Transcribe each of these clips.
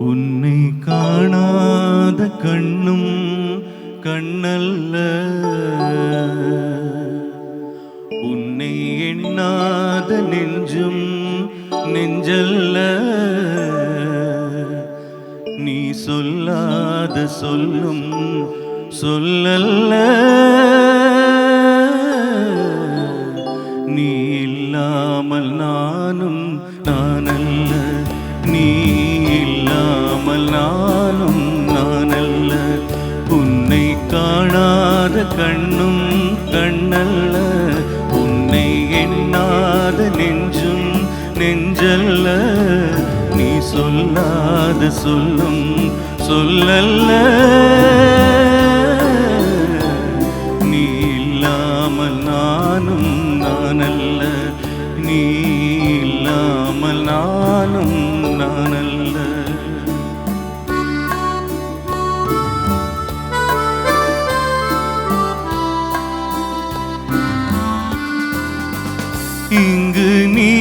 உன்னை காணாத கண்ணும் கண்ணல்ல, உன்னை எண்ணாத நெஞ்சும் நெஞ்சல்ல, நீ சொல்லாத சொல்லும் சொல்லல்ல, நீ இல்லாமல் நானும் நானல்ல, நீ இல்லாமல் நானும் நானல்ல. உன்னை காணாத கண்ணும் கண்ணல்ல, உன்னை எண்ணாத நெஞ்சும் நெஞ்சல்ல, நீ சொல்லாத சொல்லும் சொல்லல்ல, நீ இல்லாமல் நானும் நானல்ல, நீ இல்லாமல் நானும் நானல்ல. இங்கு நீ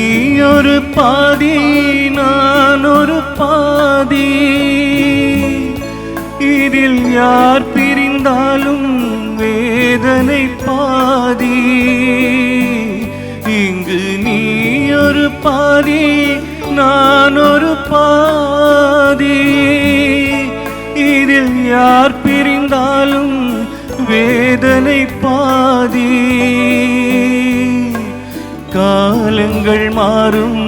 ஒரு பாதி நான் ஒரு பாதி, இதில் யார் பிரிந்தாலும் வேதனை பாதி. இங்கு நீ ஒரு பாதி நான் ஒரு பாதி, இதில் யார் பிரிந்தாலும் வேதனை பாதி. காலங்கள் மாறும்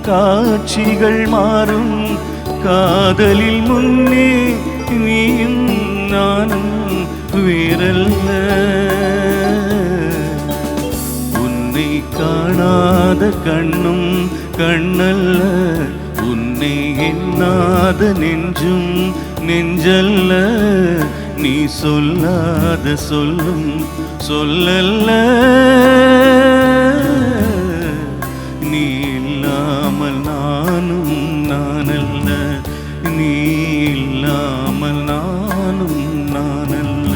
காட்சிகள் மாறும், காதலில் முன்னே நீயும் நானும் வேறல்ல. உன்னை காணாத கண்ணும் கண்ணல்ல, உன்னை எண்ணாத நெஞ்சும் நெஞ்சல்ல, நீ சொல்லாத சொல்லும் சொல்லல்ல, நீ இல்லாமல் நானும் நானல்ல, நீ இல்லாமல் நானும் நானல்ல.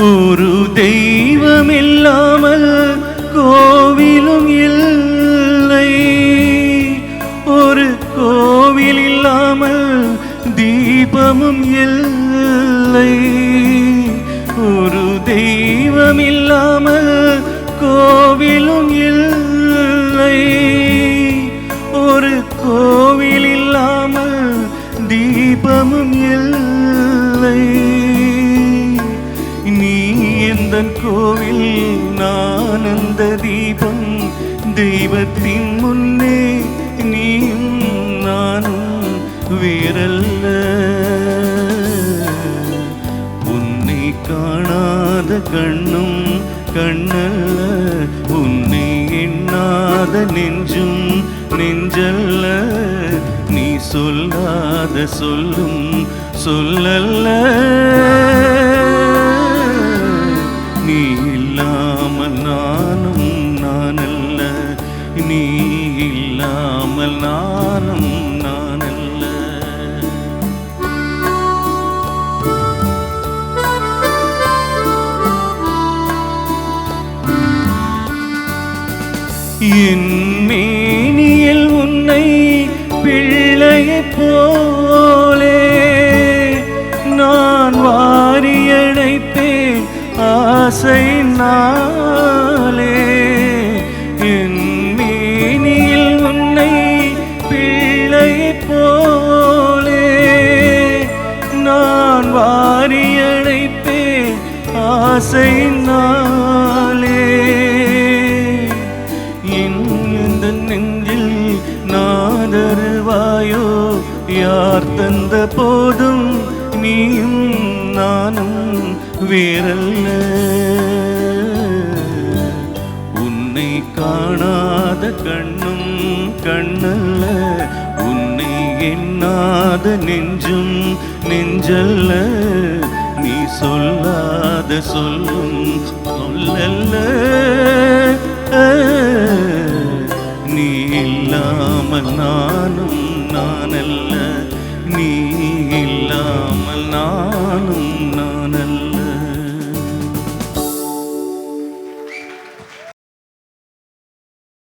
ஒரு தெய்வம் இல்லாமல் கோவிலும் இல்லை, ஒரு கோவில் இல்லாமல் தீபமும் இல்லை. ஒரு தெய்வம் இல்லாமல் கோவிலும் இல்லை, ஒரு கோவில் இல்லாமல் தீபமும் இல்லை. நீ எந்தன் கோவில் நான் அந்த தீபம், தெய்வத்தின் முன்னே நீயும் நானும் வேறல்ல. உன்னை காணாத கண்ணும் கண்ணல்ல, உன்னை எண்ணாத நெஞ்சும் நெஞ்சல்ல, நீ சொல்லாத சொல்லும் சொல்லல்ல, நீ இல்லாமல் நானும் நானல்ல, நீ இல்லாமல் நானும் நானல்ல. என் மேனியில் உன்னை பிள்ளையைப் போலே நான் வாரியடைப்பேன் ஆசையினாலே. என் மேனியில் உன்னை பிள்ளையைப் போலே நான் வாரியடைப்பேன் ஆசையினாலே. இந்த நெஞ்சில் நாதருவாயோ யார் தந்த போதும் நீயும் நானும் வேறல்ல. உன்னை காணாத கண்ணும் கண்ணல்ல, உன்னை எண்ணாத நெஞ்சும் நெஞ்சல்ல, நீ சொல்லாத சொல்லும் சொல்லல்ல, நீ இல்லாமல் நானும் நானல்ல.